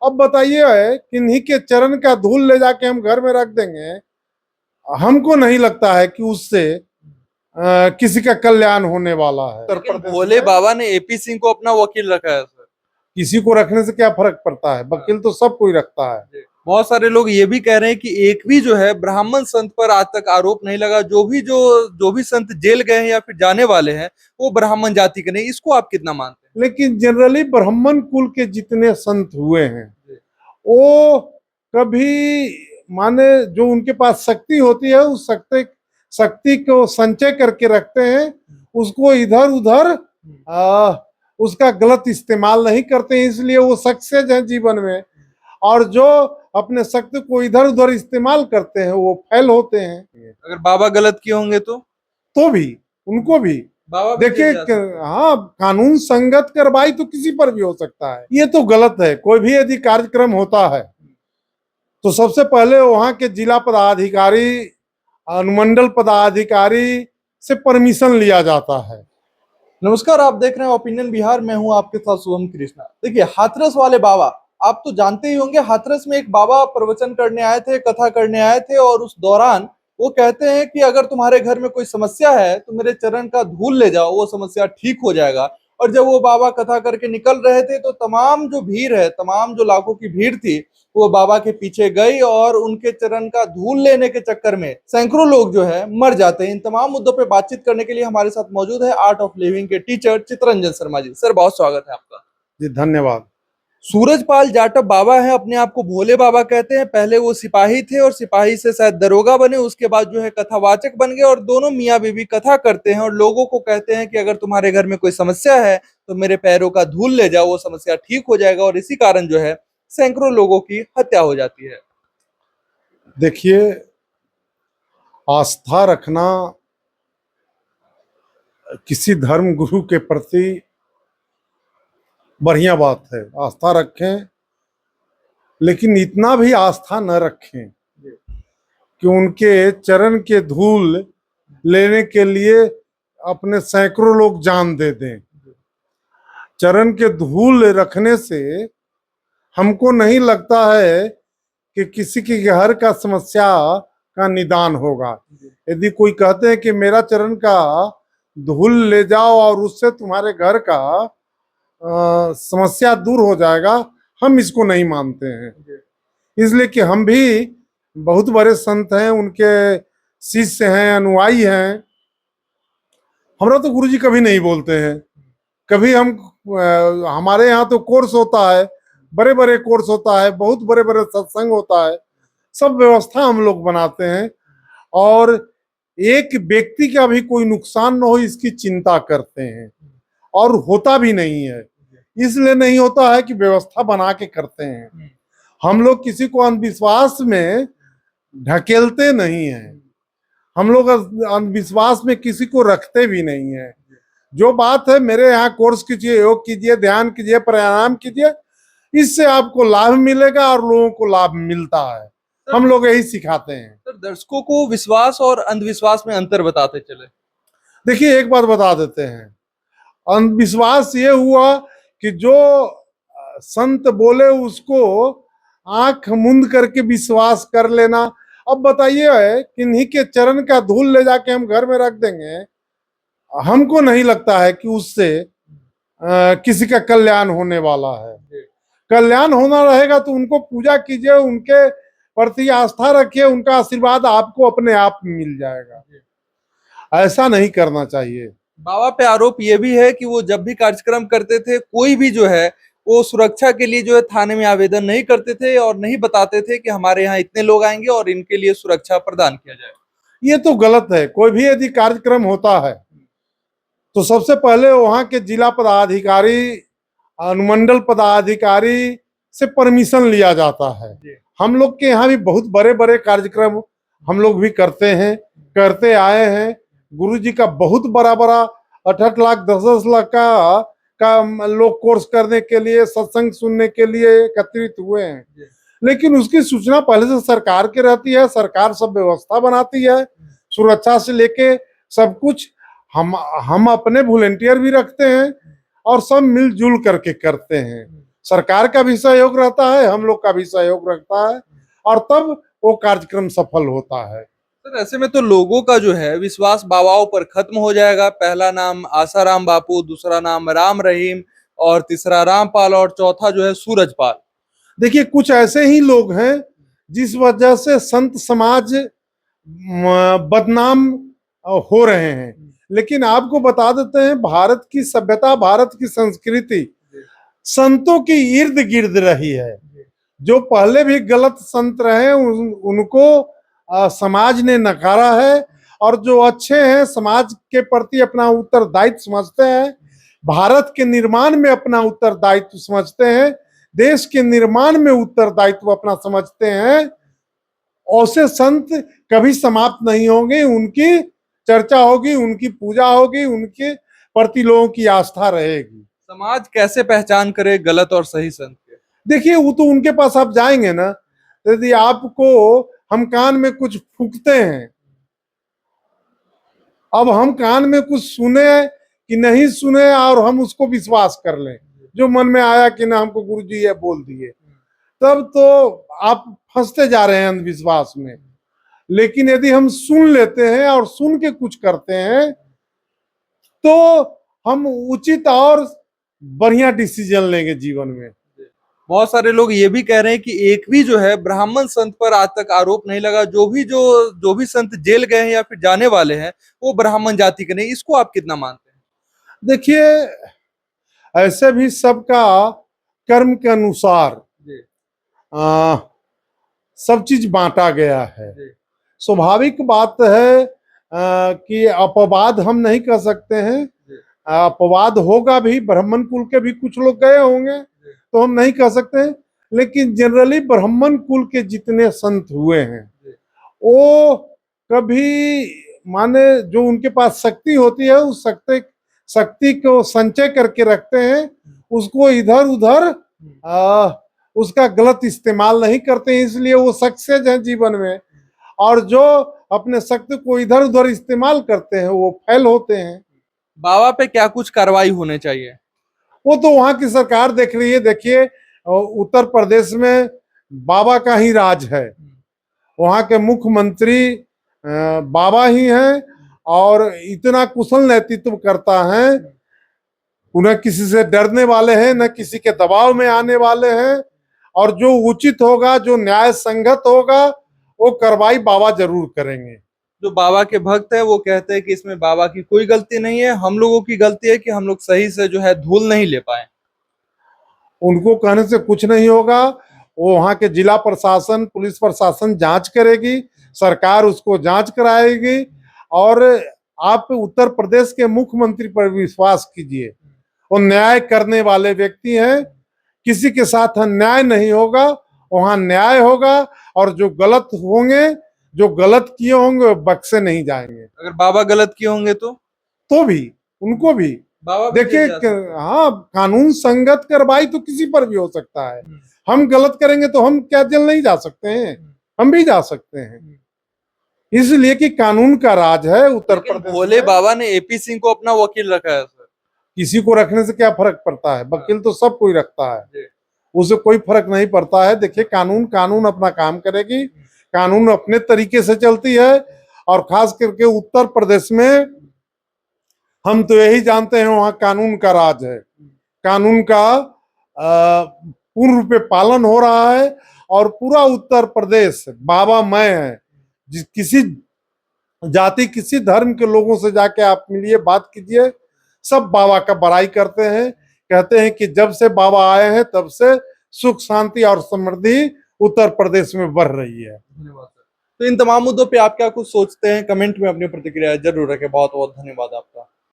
अब बताइए किन्हीं के चरण का धूल ले जाके हम घर में रख देंगे, हमको नहीं लगता है कि उससे किसी का कल्याण होने वाला है। लेकिन भोले बाबा ने एपी सिंह को अपना वकील रखा है सर। किसी को रखने से क्या फर्क पड़ता है, वकील तो सब कोई रखता है। बहुत सारे लोग ये भी कह रहे हैं कि एक भी जो है ब्राह्मण संत पर आज तक आरोप नहीं लगा। जो भी संत जेल गए हैं या फिर जाने वाले हैं वो ब्राह्मण जाति के नहीं। इसको आप कितना मानते हैं? लेकिन जनरली ब्राह्मण कुल के जितने संत हुए हैं वो कभी, माने जो उनके पास शक्ति होती है उस शक्ति को संचय करके रखते हैं, उसको इधर उधर उसका गलत इस्तेमाल नहीं करते हैं, इसलिए वो सक्सेस है जीवन में। और जो अपने शक्ति को इधर उधर इस्तेमाल करते हैं वो फेल होते हैं। अगर बाबा गलत किए होंगे तो भी उनको भी बाबा भी देखिए, जेल जा सकते हैं। हाँ, कानून संगत कार्रवाई तो किसी पर भी हो सकता है, ये तो गलत है। कोई भी यदि कार्यक्रम होता है तो सबसे पहले वहां के जिला पदाधिकारी, अनुमंडल पदाधिकारी से परमिशन लिया जाता है। नमस्कार, आप देख रहे हैं ओपिनियन बिहार। मैं हूं आपके साथ शुभम कृष्णा। देखिए, हाथरस वाले बाबा आप तो जानते ही होंगे। हाथरस में एक बाबा प्रवचन करने आए थे, कथा करने आए थे, और उस दौरान वो कहते हैं कि अगर तुम्हारे घर में कोई समस्या है तो मेरे चरण का धूल ले जाओ, वो समस्या ठीक हो जाएगा। और जब वो बाबा कथा करके निकल रहे थे तो तमाम जो भीड़ है, तमाम जो लाखों की भीड़ थी, वो बाबा के पीछे गई और उनके चरण का धूल लेने के चक्कर में सैकड़ों लोग जो है मर जाते हैं। इन तमाम मुद्दों पे बातचीत करने के लिए हमारे साथ मौजूद है आर्ट ऑफ लिविंग के टीचर चितरंजन शर्मा जी। सर, बहुत स्वागत है आपका। जी धन्यवाद। सूरजपाल जाटव बाबा है, अपने आप को भोले बाबा कहते हैं। पहले वो सिपाही थे और सिपाही से शायद दरोगा बने, उसके बाद जो है कथावाचक बन गए, और दोनों मियाँ बीवी कथा करते हैं और लोगों को कहते हैं कि अगर तुम्हारे घर में कोई समस्या है तो मेरे पैरों का धूल ले जाओ, वो समस्या ठीक हो जाएगा। और इसी कारण जो है सैकड़ों लोगों की हत्या हो जाती है। देखिए, आस्था रखना किसी धर्म गुरु के प्रति बढ़िया बात है, आस्था रखें, लेकिन इतना भी आस्था न रखें कि उनके चरण के धूल लेने के लिए अपने सैकड़ों लोग जान दे दें। चरण के धूल रखने से हमको नहीं लगता है कि किसी के घर का समस्या का निदान होगा। यदि कोई कहते हैं कि मेरा चरण का धूल ले जाओ और उससे तुम्हारे घर का समस्या दूर हो जाएगा, हम इसको नहीं मानते हैं। इसलिए कि हम भी बहुत बड़े संत हैं, उनके शिष्य हैं, अनुयायी हैं। हमरा तो गुरुजी कभी नहीं बोलते हैं। कभी हमारे यहाँ तो कोर्स होता है, बड़े बड़े कोर्स होता है, बहुत बड़े बड़े सत्संग होता है, सब व्यवस्था हम लोग बनाते हैं और एक व्यक्ति का भी कोई नुकसान न हो इसकी चिंता करते हैं, और होता भी नहीं है। इसलिए नहीं होता है कि व्यवस्था बना के करते हैं। हम लोग किसी को अंधविश्वास में ढकेलते नहीं हैं, हम लोग अंधविश्वास में किसी को रखते भी नहीं है। जो बात है, मेरे यहाँ कोर्स कीजिए, योग कीजिए, ध्यान कीजिए, प्राणायाम कीजिए, इससे आपको लाभ मिलेगा और लोगों को लाभ मिलता है। हम लोग यही सिखाते हैं। सर, दर्शकों को विश्वास और अंधविश्वास में अंतर बताते चले। देखिए, एक बात बता देते हैं, अंधविश्वास ये हुआ कि जो संत बोले उसको आंख मूंद करके विश्वास कर लेना। अब बताइए किन्हीं के चरण का धूल ले जाके हम घर में रख देंगे, हमको नहीं लगता है कि उससे किसी का कल्याण होने वाला है। कल्याण होना रहेगा तो उनको पूजा कीजिए, उनके प्रति आस्था रखिए, उनका आशीर्वाद आपको अपने आप मिल जाएगा। ऐसा नहीं करना चाहिए। बाबा पे आरोप ये भी है कि वो जब भी कार्यक्रम करते थे, कोई भी जो है वो सुरक्षा के लिए जो है थाने में आवेदन नहीं करते थे और नहीं बताते थे कि हमारे यहाँ इतने लोग आएंगे और इनके लिए सुरक्षा प्रदान किया जाए। ये तो गलत है। कोई भी यदि कार्यक्रम होता है तो सबसे पहले वहां के जिला पदाधिकारी, अनुमंडल पदाधिकारी से परमिशन लिया जाता है। हम लोग के यहाँ भी बहुत बड़े बड़े कार्यक्रम हम लोग भी करते हैं, करते आए हैं। गुरुजी का बहुत बड़ा बड़ा 8-8 लाख 10-10 लाख का लोग कोर्स करने के लिए, सत्संग सुनने के लिए एकत्रित हुए हैं। लेकिन उसकी सूचना पहले से सरकार की रहती है, सरकार सब व्यवस्था बनाती है, सुरक्षा से लेके सब कुछ। हम अपने वॉलंटियर भी रखते हैं और सब मिलजुल करके करते हैं। सरकार का भी सहयोग रहता है, हम लोग का भी सहयोग रहता है, और तब वो कार्यक्रम सफल होता है। सर ऐसे में तो लोगों का जो है विश्वास बाबाओं पर खत्म हो जाएगा। पहला नाम आसाराम बापू, दूसरा नाम राम रहीम, और तीसरा रामपाल, और चौथा जो है सूरजपाल। देखिए, कुछ ऐसे ही लोग हैं जिस वजह से संत समाज बदनाम हो रहे हैं। लेकिन आपको बता देते हैं, भारत की सभ्यता, भारत की संस्कृति संतों की इर्द गिर्द रही है। जो पहले भी गलत संत रहे उनको समाज ने नकारा है, और जो अच्छे हैं समाज के प्रति अपना उत्तरदायित्व समझते हैं, भारत के निर्माण में अपना उत्तरदायित्व समझते हैं, देश के निर्माण में उत्तरदायित्व अपना समझते हैं, ऐसे संत कभी समाप्त नहीं होंगे। उनकी चर्चा होगी, उनकी पूजा होगी, उनके प्रति लोगों की आस्था रहेगी। समाज कैसे पहचान करे गलत और सही संत के? देखिए, वो तो उनके पास आप जाएंगे ना, यदि आपको हम कान में कुछ फूंकते हैं, अब हम कान में कुछ सुने कि नहीं सुने और हम उसको विश्वास कर लें, जो मन में आया कि ना हमको गुरु जी ये बोल दिए, तब तो आप फंसते जा रहे हैं अंधविश्वास में। लेकिन यदि हम सुन लेते हैं और सुन के कुछ करते हैं, तो हम उचित और बढ़िया डिसीजन लेंगे जीवन में। बहुत सारे लोग ये भी कह रहे हैं कि एक भी जो है ब्राह्मण संत पर आज तक आरोप नहीं लगा। जो भी संत जेल गए हैं या फिर जाने वाले हैं वो ब्राह्मण जाति के नहीं। इसको आप कितना मानते हैं? देखिए, ऐसे भी सबका कर्म के अनुसार सब चीज बांटा गया है। स्वाभाविक बात है कि अपवाद हम नहीं कर सकते हैं। अपवाद होगा भी, ब्राह्मण कुल के भी कुछ लोग गए होंगे, तो हम नहीं कह सकते। लेकिन जनरली ब्राह्मण कुल के जितने संत हुए हैं वो कभी, माने जो उनके पास शक्ति होती है उस शक्ति को संचय करके रखते हैं, उसको इधर उधर उसका गलत इस्तेमाल नहीं करते हैं, इसलिए वो सक्सेस है जीवन में। और जो अपने शक्ति को इधर उधर इस्तेमाल करते हैं वो फेल होते हैं। बाबा पे क्या कुछ कार्रवाई होने चाहिए? वो तो वहां की सरकार देख रही है। देखिए, उत्तर प्रदेश में बाबा का ही राज है, वहां के मुख्यमंत्री बाबा ही हैं, और इतना कुशल नेतृत्व करता है, उन्हें किसी से डरने वाले हैं न किसी के दबाव में आने वाले हैं। और जो उचित होगा, जो न्याय संगत होगा, वो कार्रवाई बाबा जरूर करेंगे। जो बाबा के भक्त है वो कहते हैं कि इसमें बाबा की कोई गलती नहीं है, हम लोगों की गलती है कि हम लोग सही से जो है धूल नहीं ले पाए। उनको कहने से कुछ नहीं होगा। वो वहां के जिला प्रशासन, पुलिस प्रशासन जांच करेगी, सरकार उसको जांच कराएगी। और आप उत्तर प्रदेश के मुख्यमंत्री पर विश्वास कीजिए, वो न्याय करने वाले व्यक्ति हैं। किसी के साथ अन्याय नहीं होगा, वहां न्याय होगा। और जो गलत होंगे, जो गलत किए होंगे, वो बख्शे नहीं जाएंगे। अगर बाबा गलत किए होंगे तो भी उनको भी बाबा भी देखिए, जेल जा सकते हाँ, कानून संगत कार्रवाई तो किसी पर भी हो सकता है। हम गलत करेंगे तो हम क्या जेल नहीं जा सकते हैं? हम भी जा सकते हैं, इसलिए कि कानून का राज है उत्तर प्रदेश भोले में। बाबा ने एपी सिंह को अपना वकील रखा है सर। किसी को रखने से क्या फर्क पड़ता है? वकील तो सब कोई रखता है, उसे कोई फर्क नहीं पड़ता है। देखिए, कानून अपना काम करेगी, कानून अपने तरीके से चलती है। और खास करके उत्तर प्रदेश में हम तो यही जानते हैं, वहां कानून का राज है, कानून का पूर्ण रूप में पालन हो रहा है। और पूरा उत्तर प्रदेश बाबामय है। किसी जाति, किसी धर्म के लोगों से जाके आप मिलिए, बात कीजिए, सब बाबा का बड़ाई करते हैं। कहते हैं कि जब से बाबा आए हैं तब से सुख शांति और समृद्धि उत्तर प्रदेश में बढ़ रही है। धन्यवाद सर। तो इन तमाम मुद्दों पे आप क्या कुछ सोचते हैं? कमेंट में अपनी प्रतिक्रिया जरूर रखें। बहुत बहुत धन्यवाद आपका।